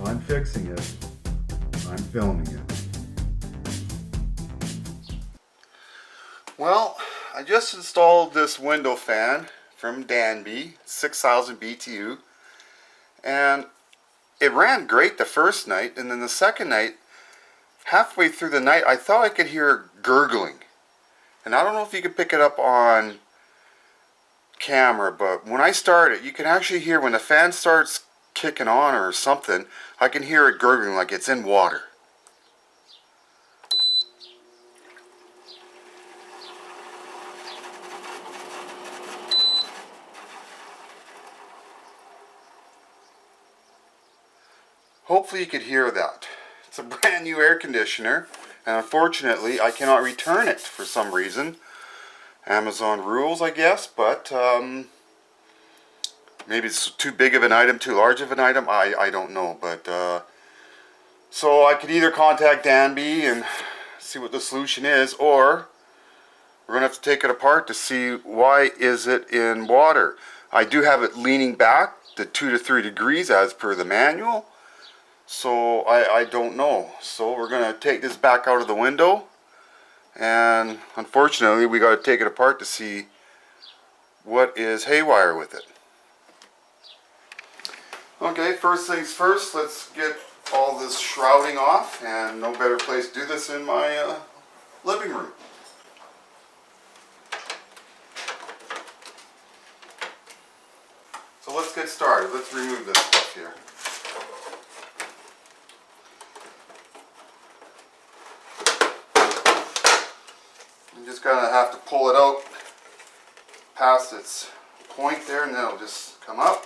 I'm fixing it. I'm filming it. Well, I just installed this window fan from Danby, 6,000 BTU, and it ran great the first night, and then the second night, halfway through the night, I thought I could hear gurgling. And I don't know if you can pick it up on camera, but when I start it, you can actually hear when the fan starts kicking on or something, I can hear it gurgling like it's in water. Hopefully you could hear that. It's a brand new air conditioner, and unfortunately I cannot return it for some reason. Amazon rules, I guess, but maybe it's too big of an item, too large of an item, I don't know. But so I could either contact Danby and see what the solution is, or we're going to have to take it apart to see why is it in water. I do have it leaning back to 2 to 3 degrees as per the manual. So I don't know. So we're going to take this back out of the window, and unfortunately we got to take it apart to see what is haywire with it. Okay, first things first, let's get all this shrouding off, and no better place to do this in my living room. So let's get started. Let's remove this stuff here. I'm just gonna have to pull it out past its point there, and then it'll just come up.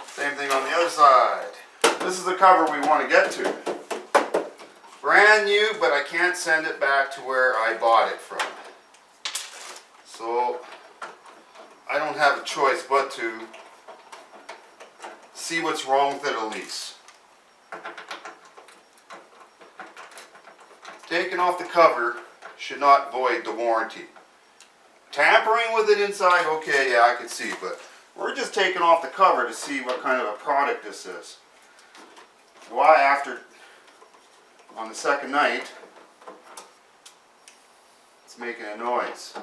Same thing on the other side. This is the cover we want to get to. Brand new, but I can't send it back to where I bought it from. So I don't have a choice but to see what's wrong with it at least. Taking off the cover should not void the warranty. Tampering with it inside, okay, yeah, I can see, but we're just taking off the cover to see what kind of a product this is. Why after, on the second night, it's making a noise.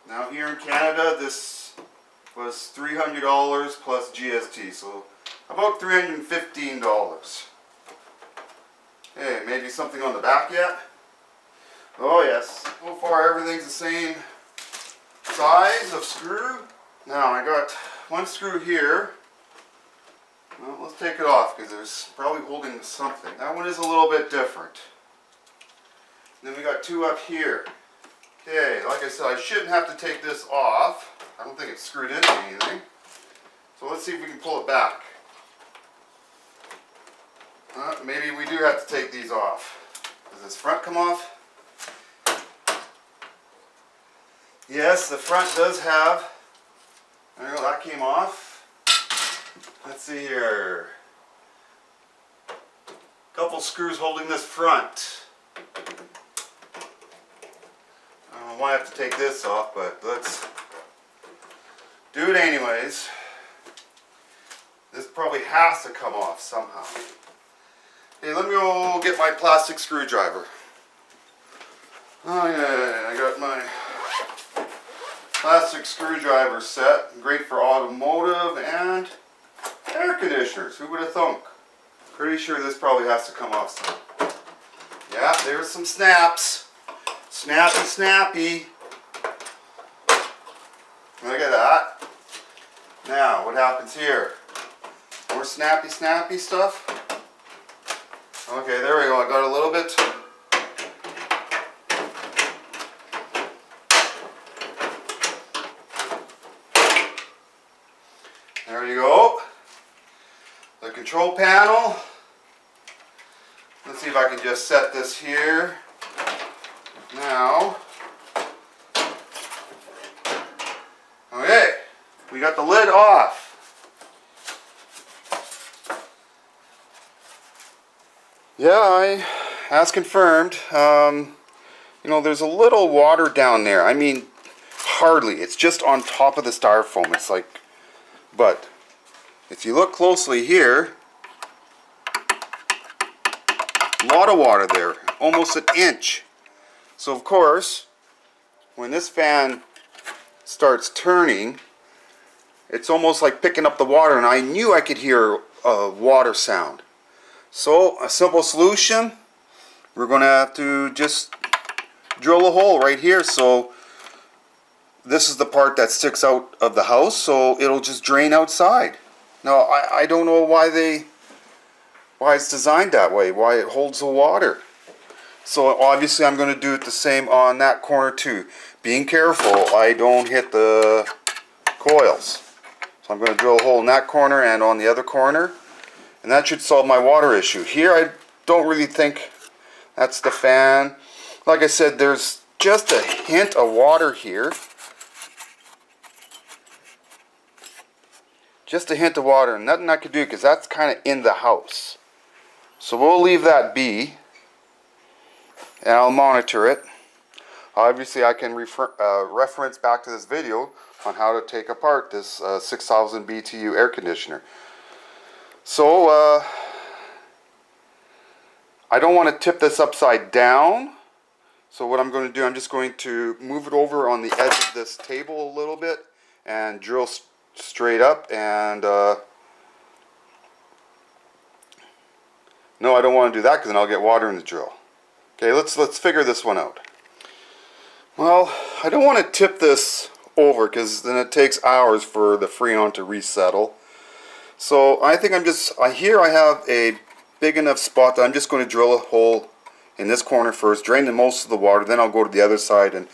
Now here in Canada, this was $300 plus GST, so about $315. Hey, maybe something on the back yet? Oh yes, so far everything's the same size of screw. Now I got one screw here. Well, let's take it off because it's probably holding something. That one is a little bit different. And then we got two up here. Okay, like I said, I shouldn't have to take this off. I don't think it's screwed into anything. So let's see if we can pull it back. Maybe we do have to take these off. Does this front come off? Yes, the front does have. There you go, that came off. Let's see here. Couple screws holding this front. I might have to take this off, but let's do it anyways. This probably has to come off somehow. Hey, let me go get my plastic screwdriver. Oh yeah, I got my plastic screwdriver set. Great for automotive and air conditioners. Who would have thunk? Pretty sure this probably has to come off some. Yeah, there's some snaps. Snappy, snappy. Look at that. Now, what happens here? More snappy, snappy stuff. Okay, there we go. I got a little bit. There you go. The control panel. Let's see if I can just set this here. Now, okay, we got the lid off. Yeah, as confirmed, You know, there's a little water down there. I mean, hardly. It's just on top of the styrofoam. It's like, but if you look closely here, a lot of water there, almost an inch. So of course, when this fan starts turning, it's almost like picking up the water, and I knew I could hear a water sound. So a simple solution, we're going to have to just drill a hole right here. So this is the part that sticks out of the house, so it'll just drain outside. Now I don't know why it's designed that way, why it holds the water. So obviously I'm going to do it the same on that corner too. Being careful I don't hit the coils. So I'm going to drill a hole in that corner and on the other corner, and that should solve my water issue. Here I don't really think that's the fan. Like I said, there's just a hint of water here. Just a hint of water, and nothing I could do because that's kind of in the house. So we'll leave that be, and I'll monitor it. Obviously I can reference back to this video on how to take apart this 6000 BTU air conditioner. So I don't want to tip this upside down. So what I'm going to do, I'm just going to move it over on the edge of this table a little bit and drill straight up. And no, I don't want to do that because then I'll get water in the drill. Okay, let's figure this one out. Well, I don't want to tip this over because then it takes hours for the Freon to resettle. So I think here I have a big enough spot that I'm just going to drill a hole in this corner first, drain the most of the water, then I'll go to the other side and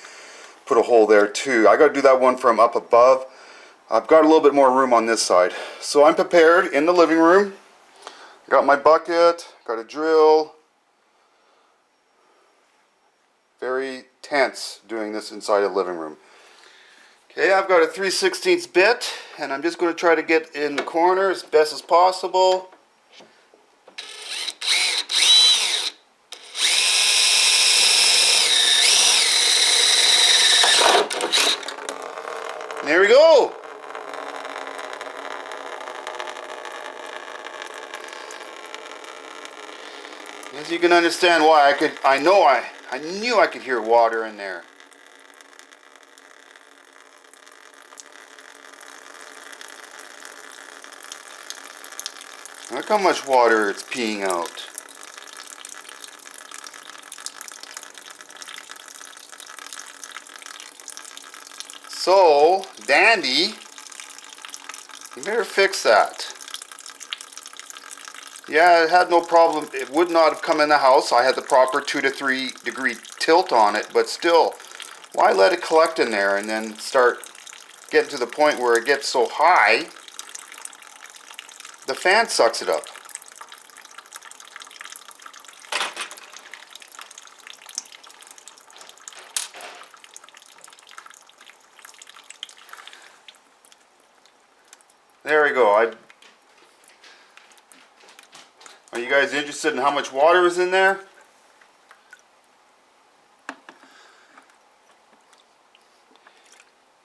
put a hole there too. I got to do that one from up above. I've got a little bit more room on this side. So I'm prepared in the living room. Got my bucket, got a drill. Very tense doing this inside a living room. Okay, I've got a 3/16 bit, and I'm just going to try to get in the corner as best as possible. And there we go. As you can understand why I knew I could hear water in there. Look how much water it's peeing out. So, Danby, you better fix that. Yeah, it had no problem. It would not have come in the house. I had the proper 2 to 3 degree tilt on it, but still, why let it collect in there and then start getting to the point where it gets so high, the fan sucks it up. There we go. Are you guys interested in how much water is in there?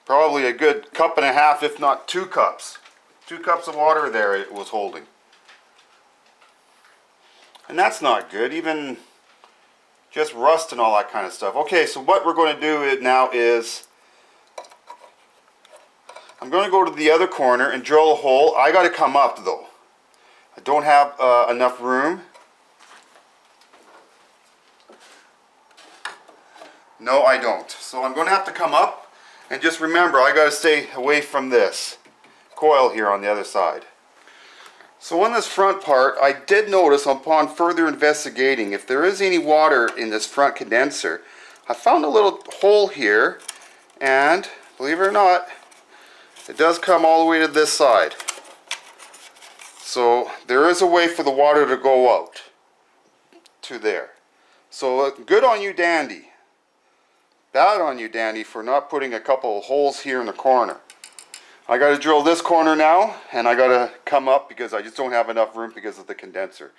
Probably a good cup and a half, if not 2 cups. 2 cups of water there it was holding. And that's not good, even just rust and all that kind of stuff. Okay, so what we're going to do now is I'm going to go to the other corner and drill a hole. I got to come up though. I don't have enough room. No, I don't. So I'm going to have to come up, and just remember I got to stay away from this coil here on the other side. So on this front part, I did notice upon further investigating, if there is any water in this front condenser, I found a little hole here, and believe it or not, it does come all the way to this side. So there is a way for the water to go out to there. So good on you, Danby. Bad on you, Danby, for not putting a couple of holes here in the corner. I got to drill this corner now, and I got to come up because I just don't have enough room because of the condenser.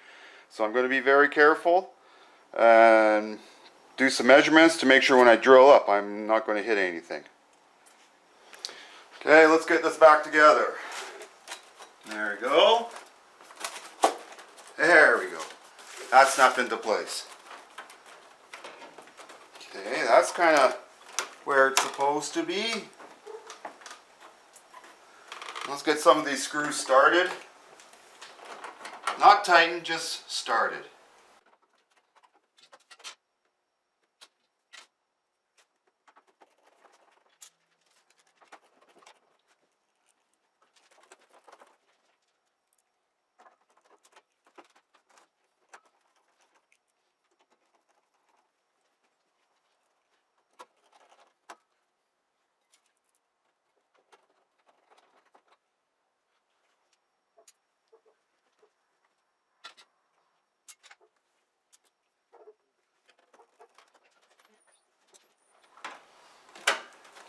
So I'm going to be very careful and do some measurements to make sure when I drill up I'm not going to hit anything. Okay, let's get this back together. There we go. There we go. That snapped into place. Okay, that's kind of where it's supposed to be. Let's get some of these screws started. Not tightened, just started.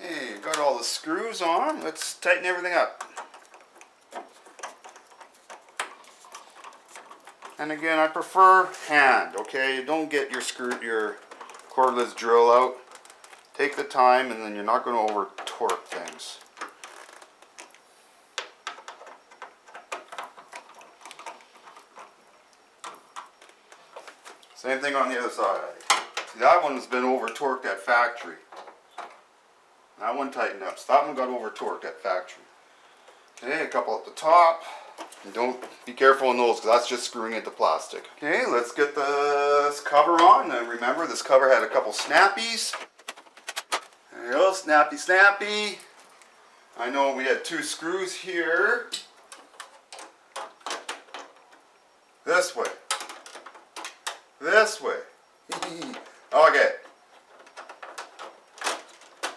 Okay, got all the screws on. Let's tighten everything up. And again, I prefer hand, okay? Don't get your cordless drill out. Take the time and then you're not going to over torque things. Same thing on the other side. See, that one's been over torqued at factory. That one tightened up. So that one got over torqued at factory. Okay, a couple at the top. And don't be careful on those because that's just screwing into plastic. Okay, let's get this cover on. And remember, this cover had a couple snappies. There you go, snappy, snappy. I know we had 2 screws here. This way. This way. Okay.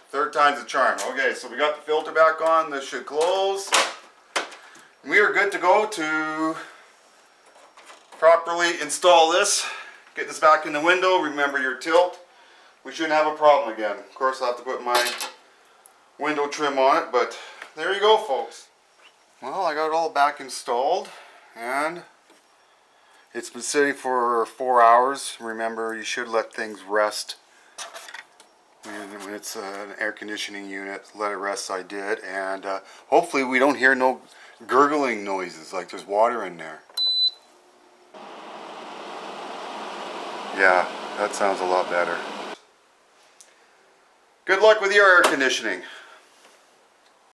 Third time's a charm. Okay, so we got the filter back on. This should close. We are good to go to properly install this. Get this back in the window. Remember your tilt. We shouldn't have a problem again. Of course, I'll have to put my window trim on it, but there you go, folks. Well, I got it all back installed, and it's been sitting for 4 hours. Remember, you should let things rest. And when it's an air conditioning unit, let it rest. I did, and hopefully we don't hear no gurgling noises like there's water in there. Yeah, that sounds a lot better. Good luck with your air conditioning.